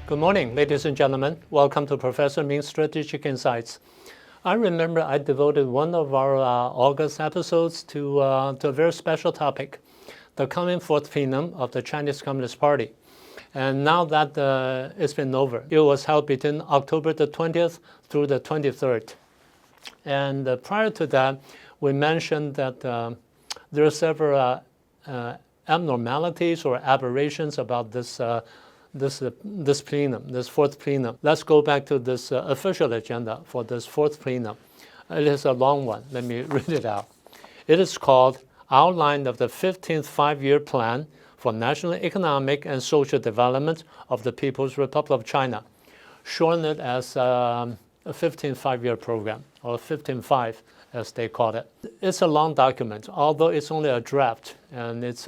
Good morning, ladies and gentlemen. Welcome to Professor Ming's Strategic Insights. I remember I devoted one of our August episodes to a very special topic, the coming fourth plenum of the Chinese Communist Party. And now that it's been over, it was held between October the 20th through the 23rd. And prior to that, we mentioned that there are several abnormalities or aberrations about this plenum, this fourth plenum. Let's go back to this official agenda for this fourth plenum. It is a long one. Let me read it out. It is called Outline of the 15th Five-Year Plan for National Economic and Social Development of the People's Republic of China, shortened as a 15th Five-Year Program, or 15-5 as they call it. It's a long document, although it's only a draft, and it's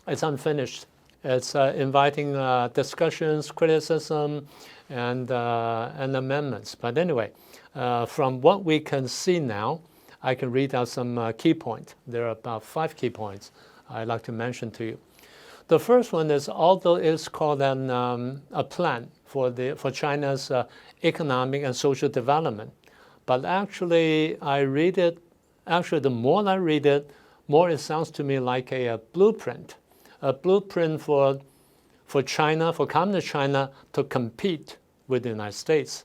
unfinished. It's inviting discussions, criticism, and amendments. But anyway, from what we can see now, I can read out some key points. There are about 5 key points I'd like to mention to you. The first one is, although it's called a plan for China's economic and social development, but actually I read it. Actually, the more I read it, more it sounds to me like a blueprint. A blueprint for China, for Communist China, to compete with the United States,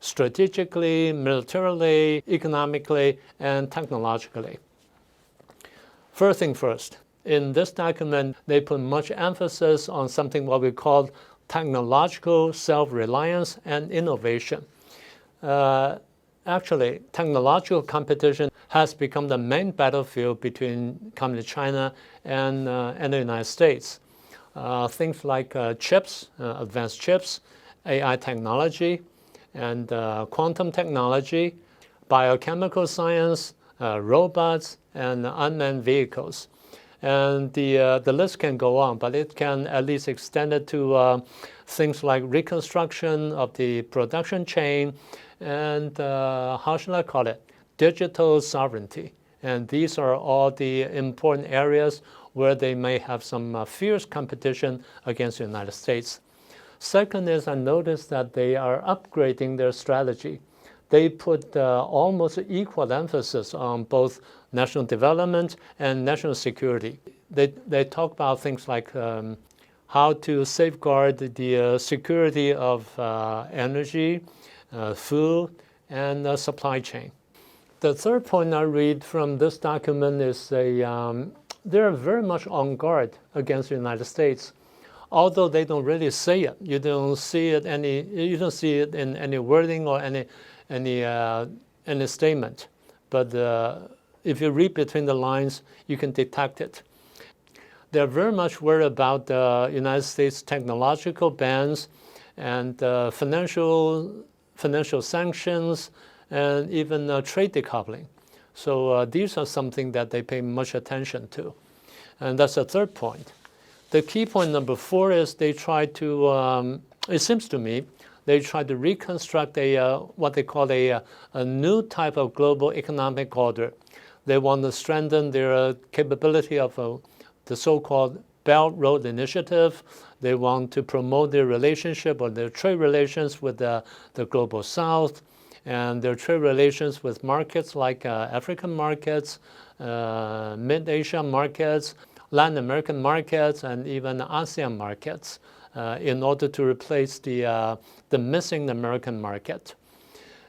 strategically, militarily, economically, and technologically. First thing first, in this document, they put much emphasis on something what we call technological self-reliance and innovation. Actually, technological competition has become the main battlefield between Communist China and the United States. Things like chips, advanced chips, AI technology, and quantum technology, biochemical science, robots, and unmanned vehicles. And the list can go on, but it can at least extend it to things like reconstruction of the production chain and, how should I call it, digital sovereignty. And these are all the important areas where they may have some fierce competition against the United States. Second is, I noticed that they are upgrading their strategy. They put almost equal emphasis on both national development and national security. They talk about things like how to safeguard the security of energy, food, and supply chain. The third point I read from this document is they're very much on guard against the United States, although they don't really say it. You don't see it in any wording or any statement. But if you read between the lines, you can detect it. They're very much worried about the United States technological bans and financial sanctions, and even trade decoupling. So these are something that they pay much attention to. And that's the third point. The key point number 4 is they try to, it seems to me, they try to reconstruct what they call a new type of global economic order. They want to strengthen their capability of the so-called Belt Road Initiative. They want to promote their relationship or their trade relations with the Global South, and their trade relations with markets like African markets, Mid-Asia markets, Latin American markets, and even ASEAN markets in order to replace the missing American market.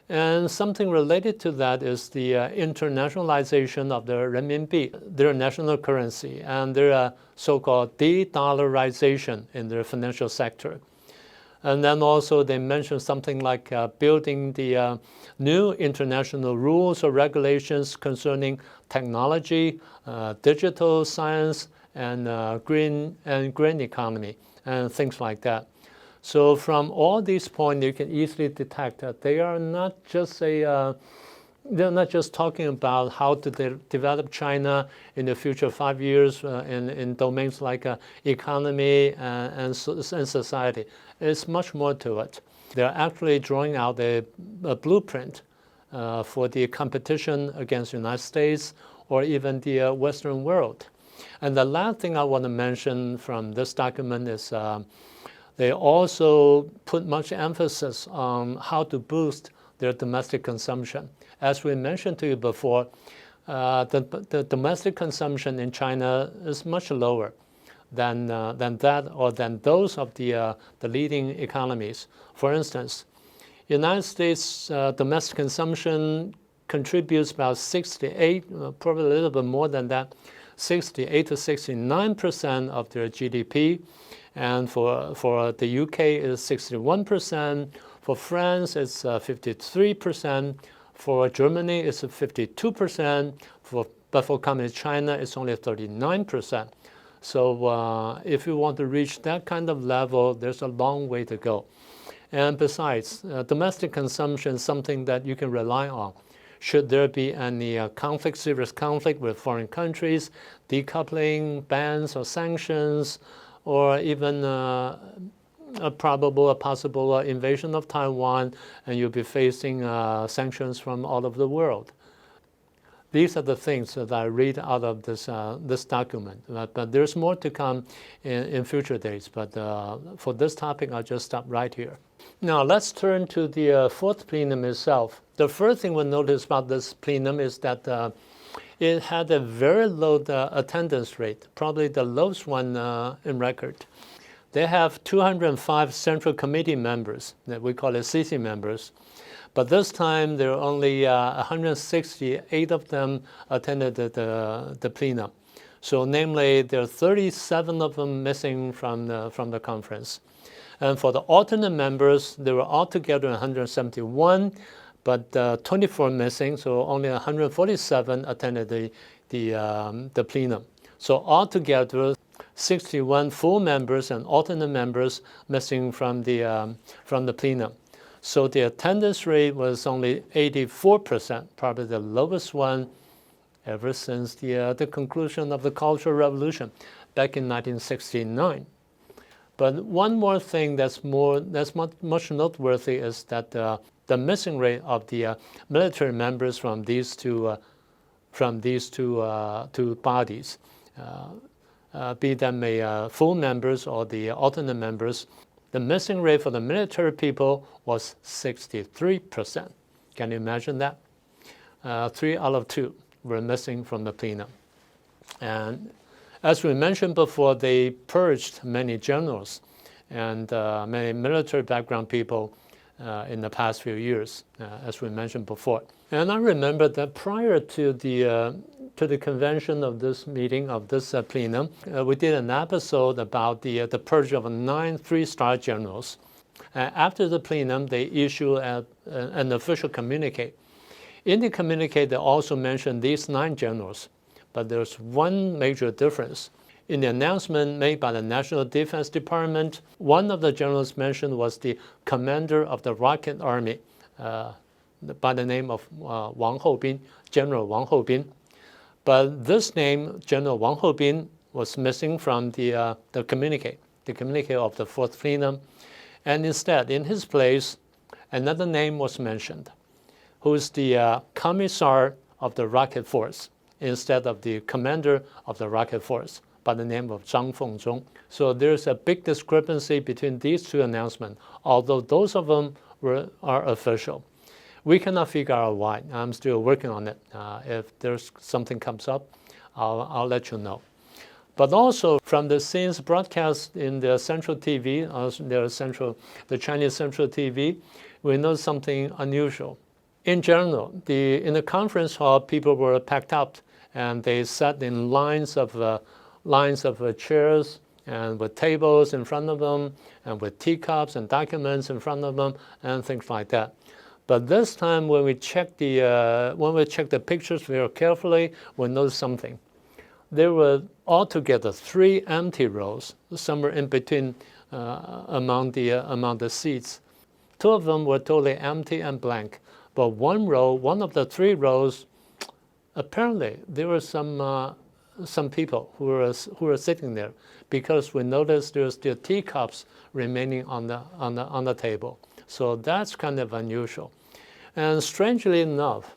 And something related to that is the internationalization of the renminbi, their national currency, and their so-called de-dollarization in their financial sector. And then also they mentioned something like building the new international rules or regulations concerning technology, digital science, and green economy, and things like that. So from all these points, you can easily detect that they are not just they're not just talking about how to develop China in the future 5 years in domains like economy and society. It's much more to it. They're actually drawing out a blueprint for the competition against the United States or even the Western world. And the last thing I want to mention from this document is They also put much emphasis on how to boost their domestic consumption. As we mentioned to you before, the domestic consumption in China is much lower than that or than those of the leading economies. For instance, United States domestic consumption contributes about 68, probably a little bit more than that, 68 to 69% of their GDP. And for the UK is 61%. For France, it's 53%. For Germany, it's 52%. But for Communist China, it's only 39%. So if you want to reach that kind of level, there's a long way to go. And besides, domestic consumption is something that you can rely on. Should there be any serious conflict with foreign countries, decoupling, bans or sanctions, or even a possible invasion of Taiwan, and you'll be facing sanctions from all over the world. These are the things that I read out of this document. But there's more to come in future days. But for this topic, I'll just stop right here. Now let's turn to the fourth plenum itself. The first thing we'll notice about this plenum is that it had a very low attendance rate, probably the lowest one in record. They have 205 Central Committee members, that we call it CC members. But this time, there are only 168 of them attended the plenum. So namely, there are 37 of them missing from the conference. And for the alternate members, there were altogether 171, but 24 missing, so only 147 attended the plenum. So altogether, 61 full members and alternate members missing from the plenum. So the attendance rate was only 84%, probably the lowest one ever since the conclusion of the Cultural Revolution back in 1969. But one more thing that's much noteworthy is that the missing rate of the military members from these two bodies, be them full members or the alternate members, the missing rate for the military people was 63%. Can you imagine that? 3 out of 2 were missing from the plenum. And as we mentioned before, they purged many generals and many military background people in the past few years, as we mentioned before. And I remember that prior to the convention of this meeting, of this plenum, we did an episode about the purge of 9 3-star generals. After the plenum, they issued an official communique. In the communique, they also mentioned these 9 generals, but there's one major difference. In the announcement made by the National Defense Department, one of the generals mentioned was the commander of the Rocket Army, by the name of Wang Houbin, General Wang Houbin. But this name, General Wang Houbin, was missing from the communique of the fourth plenum. And instead, in his place, another name was mentioned, who is the commissar of the rocket force, instead of the commander of the rocket force, by the name of Zhang Fengzhong. So there's a big discrepancy between these two announcements, although those of them are official. We cannot figure out why. I'm still working on it. If there's something comes up, I'll let you know. But also from the scenes broadcast in the Central TV, the Chinese Central TV, we know something unusual. In general, in the conference hall, people were packed up, and they sat in lines of chairs and with tables in front of them, and with teacups and documents in front of them, and things like that. But this time, when we check the pictures very carefully, we notice something. There were altogether 3 empty rows, somewhere in between among the seats. 2 of them were totally empty and blank. But one of the 3 rows, apparently there were some people who were sitting there, because we noticed there's still teacups remaining on the table. So that's kind of unusual. And strangely enough,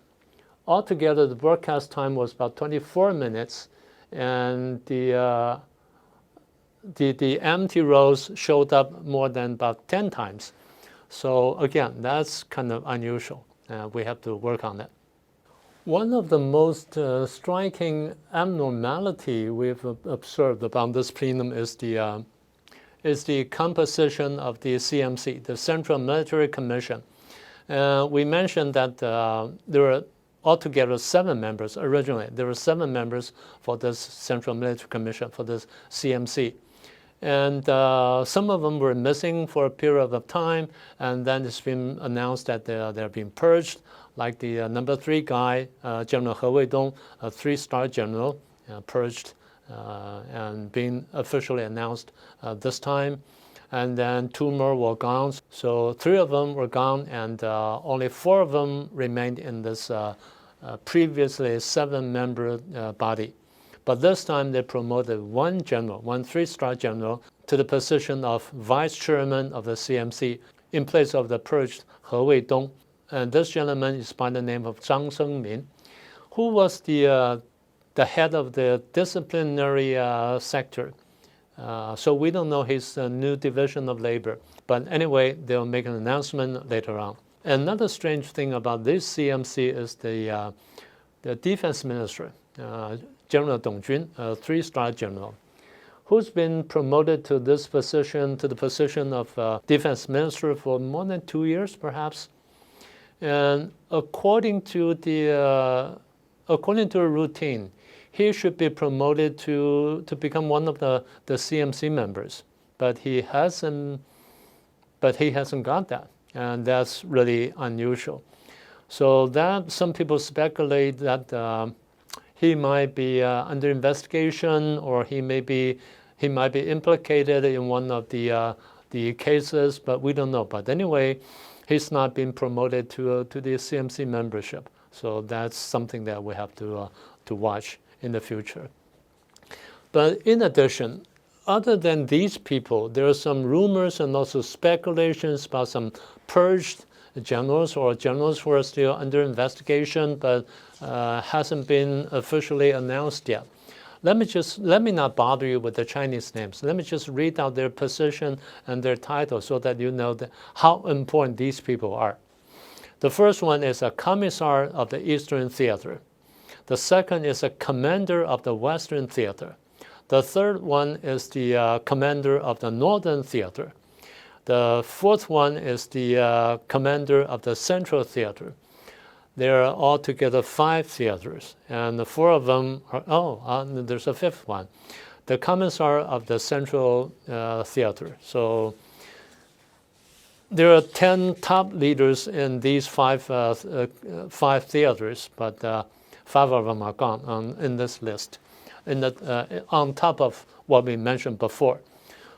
altogether the broadcast time was about 24 minutes, and the the empty rows showed up more than about 10 times. So again, that's kind of unusual. We have to work on that. One of the most striking abnormality we've observed about this plenum is the composition of the CMC, the Central Military Commission. We mentioned that there were altogether 7 members originally. There were 7 members for this Central Military Commission, for this CMC. And some of them were missing for a period of time, and then it's been announced that they're being purged, like the number 3 guy, General He Weidong, a 3-star general, purged and being officially announced this time. And then 2 more were gone. So 3 of them were gone, and only 4 of them remained in this previously 7-member body. But this time they promoted 1 general, 1 3-star general, to the position of vice chairman of the CMC in place of the purged He Weidong. And this gentleman is by the name of Zhang Sengmin, who was the head of the disciplinary sector. So we don't know his new division of labor. But anyway, they'll make an announcement later on. Another strange thing about this CMC is the defense minister, General Dong Jun, a 3-star general, who's been promoted to this position, to the position of defense minister for more than 2 years, perhaps. And according to a routine, he should be promoted to become one of the CMC members, but he hasn't got that, and that's really unusual. So that some people speculate that he might be under investigation, or he might be implicated in one of the cases, but we don't know. But anyway, he's not been promoted to the CMC membership. So that's something that we have to watch in the future. But in addition, other than these people, there are some rumors and also speculations about some purged generals or generals who are still under investigation but hasn't been officially announced yet. Let me not bother you with the Chinese names. Let me just read out their position and their title so that you know how important these people are. The first one is a commissar of the Eastern Theater. The second is a commander of the Western Theater. The third one is the commander of the Northern Theater. The fourth one is the commander of the Central Theater. There are altogether 5 theaters, and the 4 of them are, there's a 5th one, the commissar of the Central Theater. So there are 10 top leaders in these 5 theaters, but 5 of them are gone in this list, on top of what we mentioned before.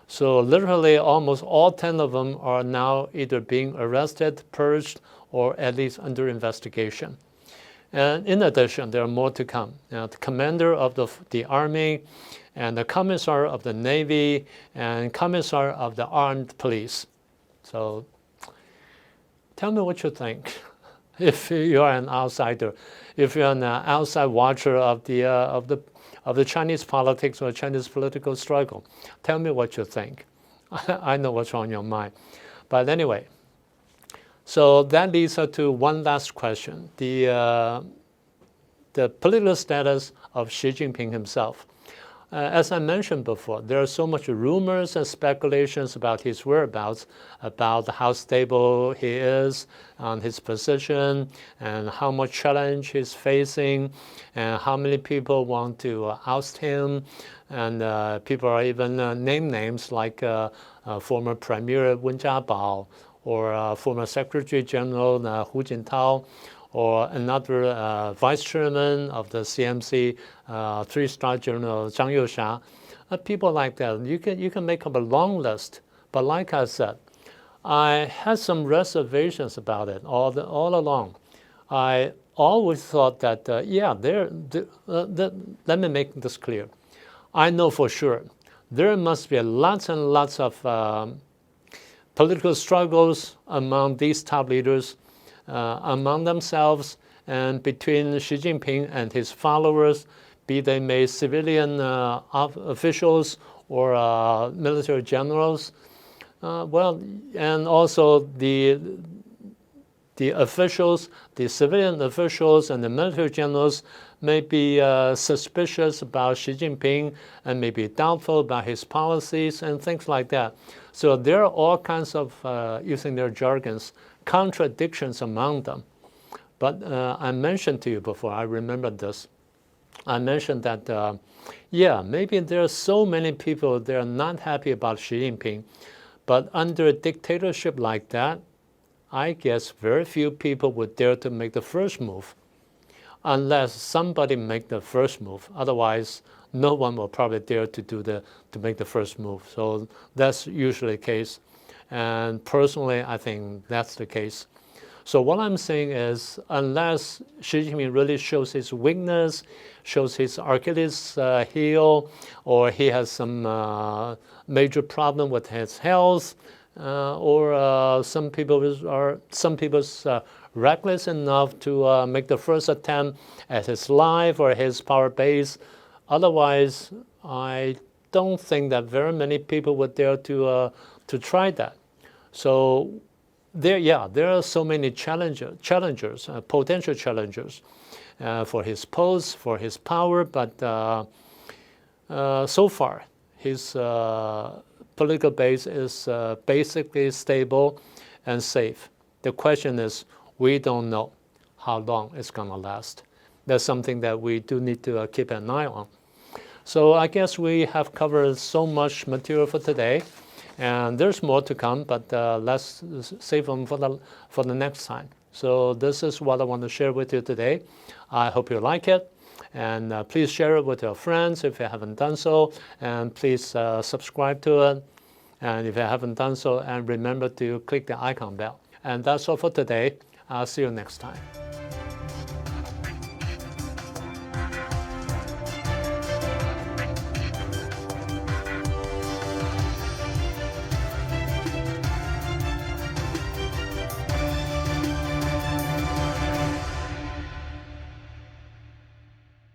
So literally almost all 10 of them are now either being arrested, purged, or at least under investigation. And in addition, there are more to come. Now, the commander of the Army, and the commissar of the Navy, and commissar of the Armed Police. So tell me what you think. If you are an outsider, if you're an outside watcher of the Chinese politics or Chinese political struggle, tell me what you think. I know what's on your mind. But anyway, so that leads us to one last question: the political status of Xi Jinping himself. As I mentioned before, there are so much rumors and speculations about his whereabouts, about how stable he is on his position, and how much challenge he's facing, and how many people want to oust him. And people are even name names like former Premier Wen Jiabao, or former Secretary General Hu Jintao, or another vice chairman of the CMC, 3-star general Zhang Youxia. People like that. You can make up a long list. But like I said, I had some reservations about it all along. I always thought that, let me make this clear. I know for sure there must be lots and lots of political struggles among these top leaders, among themselves, and between Xi Jinping and his followers, be they civilian officials or military generals. Well, and also the officials, the civilian officials and the military generals may be suspicious about Xi Jinping and may be doubtful about his policies and things like that. So there are all kinds of, using their jargons, contradictions among them. But I mentioned to you before, I remember this. I mentioned that, yeah, maybe there are so many people that are not happy about Xi Jinping, but under a dictatorship like that, I guess very few people would dare to make the first move unless somebody make the first move. Otherwise, no one will probably dare to make the first move. So that's usually the case. And personally, I think that's the case. So what I'm saying is, unless Xi Jinping really shows his weakness, shows his Achilles heel, or he has some major problem with his health, or some people are reckless enough to make the first attempt at his life or his power base. Otherwise, I don't think that very many people would dare to try that. So there are so many challengers, potential challengers for his post, for his power, but so far his political base is basically stable and safe. The question is, we don't know how long it's going to last. That's something that we do need to keep an eye on. So I guess we have covered so much material for today. And there's more to come, but let's save them for the next time. So this is what I want to share with you today. I hope you like it. And please share it with your friends if you haven't done so. And please subscribe to it. And if you haven't done so, and remember to click the icon bell. And that's all for today. I'll see you next time.